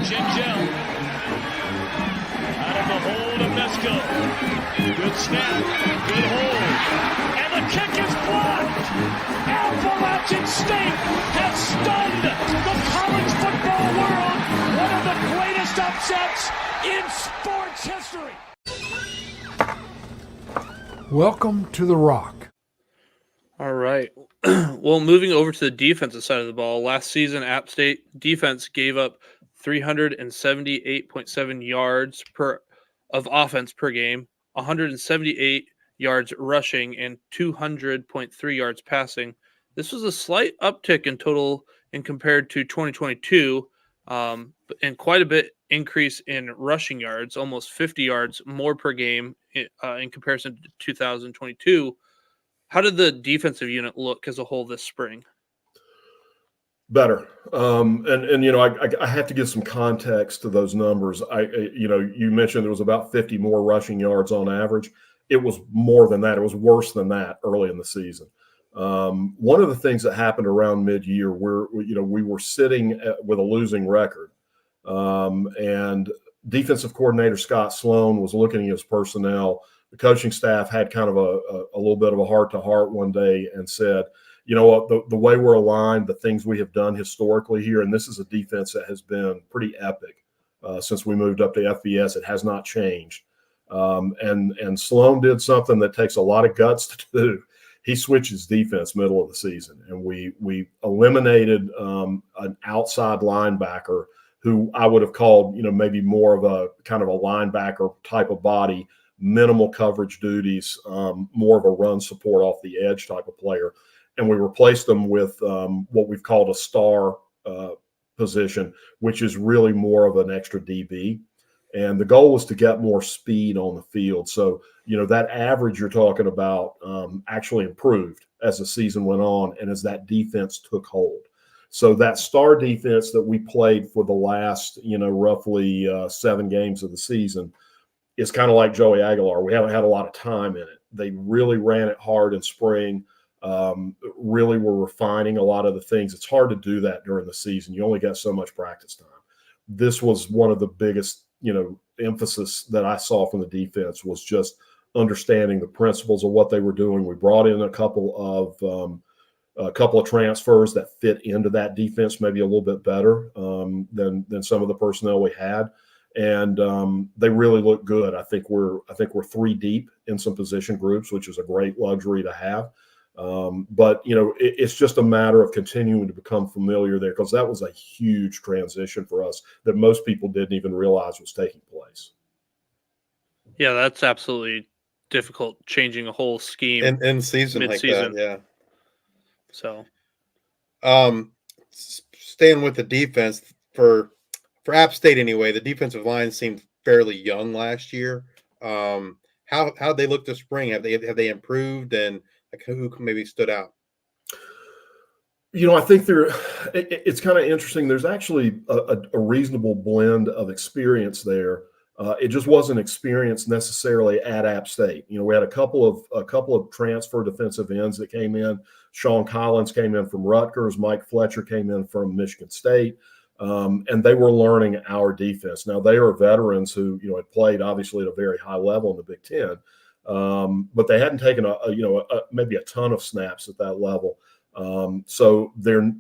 Gingell out of the hold of Mesco. Good snap, good hold, and the kick is blocked. Appalachian State has stunned the college football world. One of the greatest upsets in sports history. Welcome to the Rock. All right. Well, moving over to the defensive side of the ball, last season App State defense gave up 378.7 yards of offense per game, 178 yards rushing, and 200.3 yards passing. This was a slight uptick in total in compared to 2022, and quite a bit increase in rushing yards, almost 50 yards more per game in comparison to 2022. How did the defensive unit look as a whole this spring? Better. And you know, I have to give some context to those numbers. You mentioned there was about 50 more rushing yards on average. It was more than that. It was worse than that early in the season. One of the things that happened around mid-year, we were sitting with a losing record, and defensive coordinator Scott Sloan was looking at his personnel. The coaching staff had kind of a little bit of a heart-to-heart one day and said, you know what, the way we're aligned, the things we have done historically here, and this is a defense that has been pretty epic since we moved up to FBS. It has not changed. And Sloan did something that takes a lot of guts to do. He switches defense middle of the season, and we eliminated an outside linebacker who I would have called, maybe more of a kind of a linebacker type of body, minimal coverage duties, more of a run support off the edge type of player. And we replaced them with what we've called a star position, which is really more of an extra DB. And the goal was to get more speed on the field. So, that average you're talking about actually improved as the season went on and as that defense took hold. So that star defense that we played for the last, roughly 7 games of the season is kind of like Joey Aguilar. We haven't had a lot of time in it. They really ran it hard in spring. Really were refining a lot of the things. It's hard to do that during the season. You only got so much practice time. This was one of the biggest, emphasis that I saw from the defense was just understanding the principles of what they were doing. We brought in a couple of transfers that fit into that defense maybe a little bit better than some of the personnel we had. And they really look good. I think we're 3 deep in some position groups, which is a great luxury to have. But it's just a matter of continuing to become familiar there, because that was a huge transition for us that most people didn't even realize was taking place. Yeah, that's absolutely difficult, changing a whole scheme in season mid-season. Like that, yeah. So, staying with the defense for App State anyway, the defensive line seemed fairly young last year. How they look this spring? Have they improved, and like who maybe stood out? I think it's kind of interesting. There's actually a reasonable blend of experience there. It just wasn't experience necessarily at App State. We had a couple of transfer defensive ends that came in. Sean Collins came in from Rutgers. Mike Fletcher came in from Michigan State. And they were learning our defense. Now, they are veterans who, had played obviously at a very high level in the Big Ten, but they hadn't taken maybe a ton of snaps at that level. So they're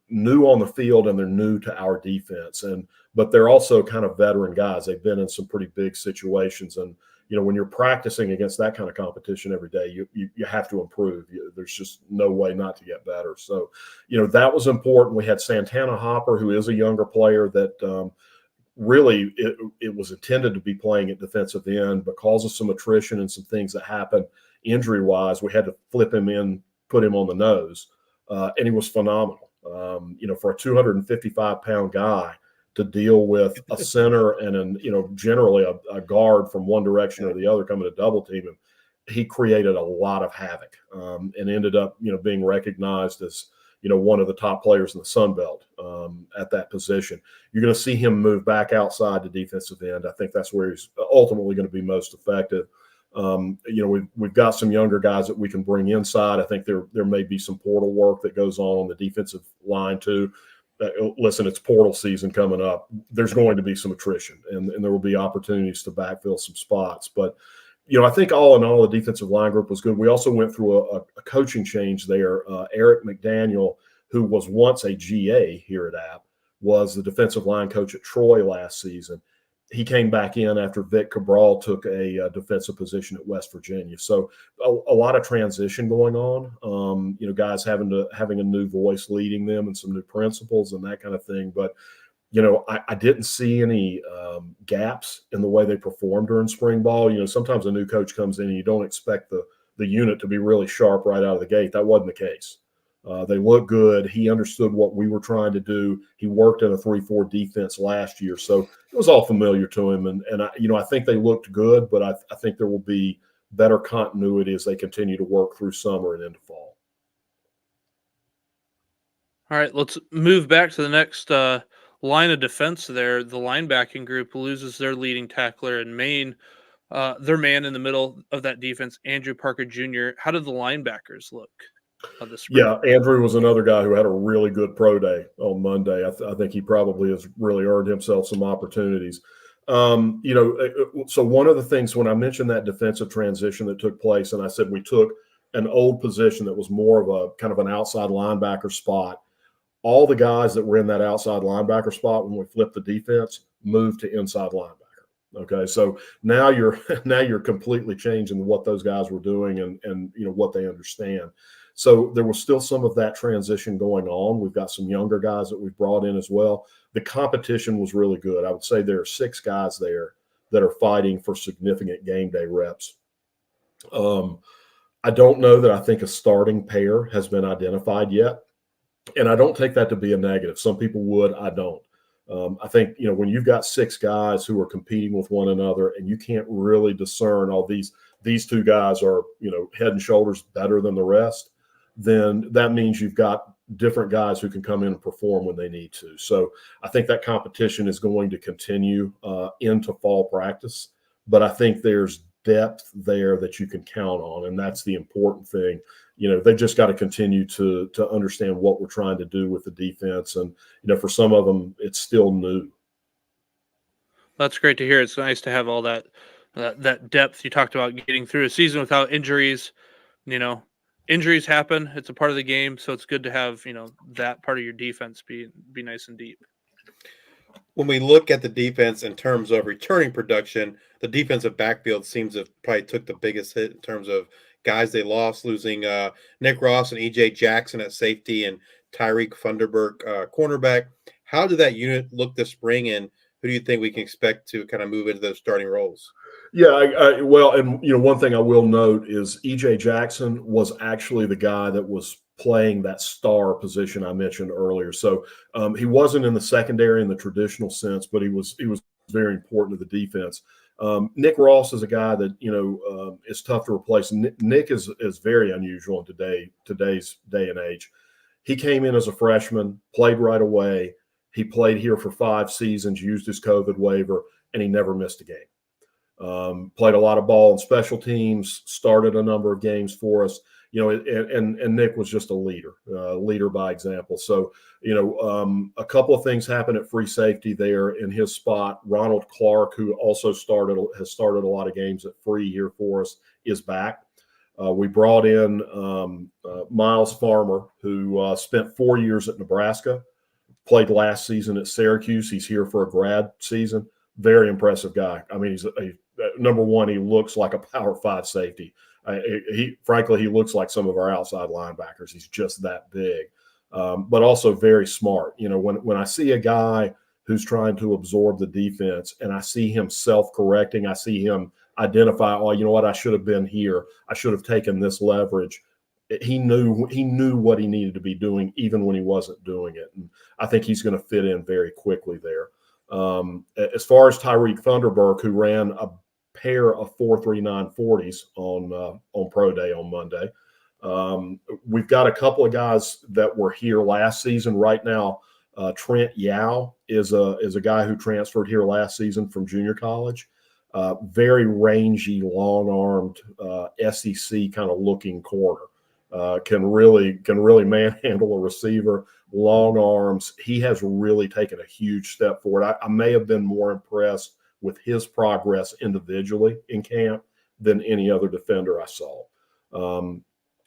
new on the field and they're new to our defense, but they're also kind of veteran guys. They've been in some pretty big situations, and when you're practicing against that kind of competition every day, you have to improve. There's just no way not to get better. So, that was important. We had Santana Hopper, who is a younger player that really it was intended to be playing at defensive end, but because of some attrition and some things that happened injury-wise, we had to flip him in, put him on the nose, and he was phenomenal. For a 255-pound guy, to deal with a center and generally a guard from one direction or the other coming to double team him, he created a lot of havoc and ended up being recognized as one of the top players in the Sun Belt at that position. You're going to see him move back outside the defensive end. I think that's where he's ultimately going to be most effective. We've got some younger guys that we can bring inside. I think there may be some portal work that goes on the defensive line too. listen, it's portal season coming up. There's going to be some attrition, and there will be opportunities to backfill some spots. But, I think all in all, the defensive line group was good. We also went through a coaching change there. Eric McDaniel, who was once a GA here at App, was the defensive line coach at Troy last season. He came back in after Vic Cabral took a defensive position at West Virginia. So a lot of transition going on. Guys having a new voice leading them and some new principles and that kind of thing. But I didn't see any gaps in the way they performed during spring ball. Sometimes a new coach comes in and you don't expect the unit to be really sharp right out of the gate. That wasn't the case. They looked good. He understood what we were trying to do. He worked in a 3-4 defense last year, so it was all familiar to him. And I think they looked good, but I think there will be better continuity as they continue to work through summer and into fall. All right, let's move back to the next line of defense there. The linebacking group loses their leading tackler in Maine. Their man in the middle of that defense, Andrew Parker Jr. How did the linebackers look? Yeah, Andrew was another guy who had a really good pro day on Monday. I think he probably has really earned himself some opportunities. So one of the things when I mentioned that defensive transition that took place, and I said we took an old position that was more of a kind of an outside linebacker spot, all the guys that were in that outside linebacker spot when we flipped the defense moved to inside linebacker. Okay, so now you're completely changing what those guys were doing and what they understand. So there was still some of that transition going on. We've got some younger guys that we've brought in as well. The competition was really good. I would say there are 6 guys there that are fighting for significant game day reps. I don't know that I think a starting pair has been identified yet. And I don't take that to be a negative. Some people would, I don't. I think, when you've got 6 guys who are competing with one another and you can't really discern these 2 guys are, head and shoulders better than the rest, then that means you've got different guys who can come in and perform when they need to. So I think that competition is going to continue into fall practice, but I think there's depth there that you can count on, and that's the important thing. They just got to continue to understand what we're trying to do with the defense, and for some of them, it's still new. That's great to hear. It's nice to have all that depth. You talked about getting through a season without injuries. Injuries happen. It's a part of the game, so it's good to have that part of your defense be nice and deep. When we look at the defense in terms of returning production, the defensive backfield seems to have probably took the biggest hit in terms of guys they lost, losing Nick Ross and E.J. Jackson at safety and Tyreek Funderburk cornerback. How did that unit look this spring, and who do you think we can expect to kind of move into those starting roles? Yeah, one thing I will note is E.J. Jackson was actually the guy that was playing that star position I mentioned earlier. So he wasn't in the secondary in the traditional sense, but he was very important to the defense. Nick Ross is a guy that is tough to replace. Nick is very unusual in today's day and age. He came in as a freshman, played right away. He played here for 5 seasons, used his COVID waiver, and he never missed a game. Played a lot of ball in special teams, started a number of games for us. And Nick was just a leader by example. So, a couple of things happened at free safety there in his spot. Ronald Clark, who also has started a lot of games at free here for us, is back. We brought in Miles Farmer, who spent 4 years at Nebraska, played last season at Syracuse. He's here for a grad season. Very impressive guy. I mean, he's number one, he looks like a Power 5 safety. Frankly, he looks like some of our outside linebackers. He's just that big, but also very smart. When I see a guy who's trying to absorb the defense and I see him self-correcting, I see him identify, oh, you know what, I should have been here. I should have taken this leverage. He knew what he needed to be doing even when he wasn't doing it. And I think he's going to fit in very quickly there. As far as Tyreek Funderburk, who ran a pair of 4.39 40s on pro day on Monday. We've got a couple of guys that were here last season. Right now, Trent Yao is a guy who transferred here last season from junior college. Very rangy, long-armed SEC kind of looking corner. can really manhandle a receiver, long arms. He has really taken a huge step forward. I may have been more impressed with his progress individually in camp than any other defender I saw.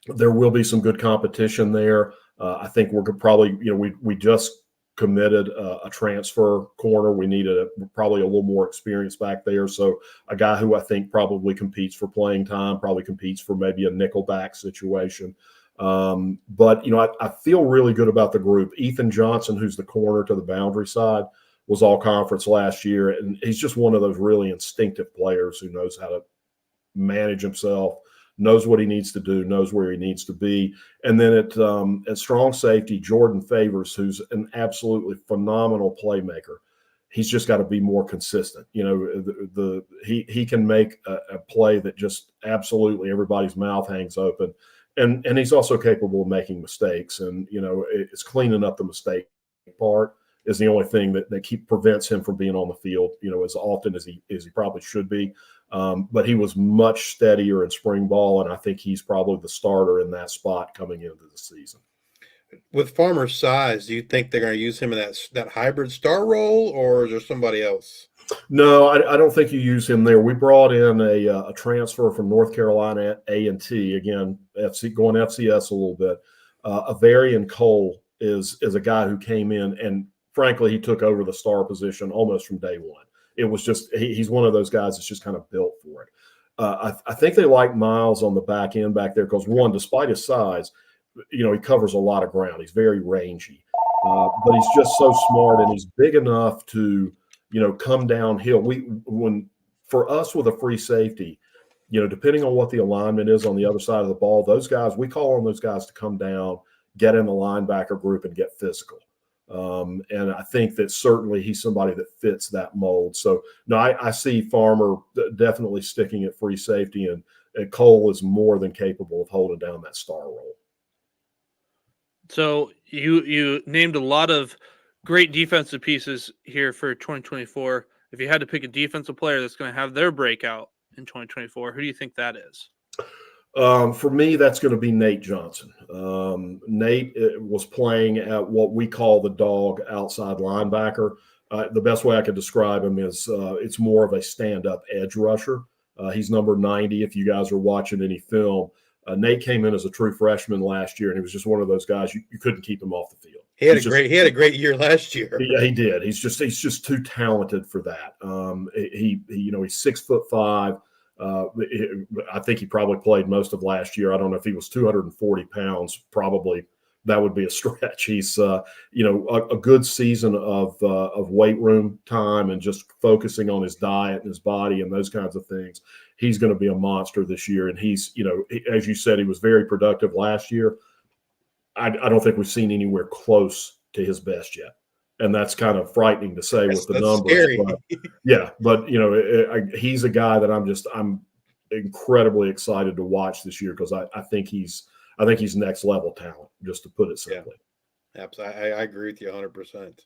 There will be some good competition there. I think we're probably, we just committed a transfer corner. We needed probably a little more experience back there. So a guy who I think probably competes for playing time, probably competes for maybe a nickelback situation. But, I feel really good about the group. Ethan Johnson, who's the corner to the boundary side, was all conference last year. And he's just one of those really instinctive players who knows how to manage himself, knows what he needs to do, knows where he needs to be. And then at strong safety, Jordan Favors, who's an absolutely phenomenal playmaker. He's just got to be more consistent. He can make a play that just absolutely everybody's mouth hangs open. And he's also capable of making mistakes. And, it's cleaning up the mistake part is the only thing that prevents him from being on the field, as often as he probably should be. But he was much steadier in spring ball, and I think he's probably the starter in that spot coming into the season. With Farmer's size, do you think they're going to use him in that hybrid star role, or is there somebody else? No, I don't think you use him there. We brought in a transfer from North Carolina A&T, again, going FCS a little bit. Avarian Cole is a guy who came in, and frankly, he took over the star position almost from day one. It was just he's one of those guys that's just kind of built for it. I think they like Miles on the back end back there because, one, despite his size, he covers a lot of ground. He's very rangy, but he's just so smart, and he's big enough to come downhill. For us with a free safety, depending on what the alignment is on the other side of the ball, those guys, we call on those guys to come down, get in the linebacker group, and get physical. And I think that certainly he's somebody that fits that mold. So, no, I see Farmer definitely sticking at free safety, and Cole is more than capable of holding down that star role. So you named a lot of great defensive pieces here for 2024. If you had to pick a defensive player that's going to have their breakout in 2024, who do you think that is? For me, that's going to be Nate Johnson. Nate was playing at what we call the dog outside linebacker. The best way I could describe him is it's more of a stand-up edge rusher. He's number 90 if you guys are watching any film. Nate came in as a true freshman last year, and he was just one of those guys you couldn't keep him off the field. He had a great year last year. Yeah, he did. He's just too talented for that. He's 6'5". I think he probably played most of last year. I don't know if he was 240 pounds. Probably that would be a stretch. He's a good season of weight room time and just focusing on his diet and his body and those kinds of things. He's going to be a monster this year. And he's, as you said, he was very productive last year. I don't think we've seen anywhere close to his best yet. And that's kind of frightening to say with the numbers. But he's a guy that I'm incredibly excited to watch this year because I think he's next level talent, just to put it simply. Yeah. Absolutely. I agree with you 100%.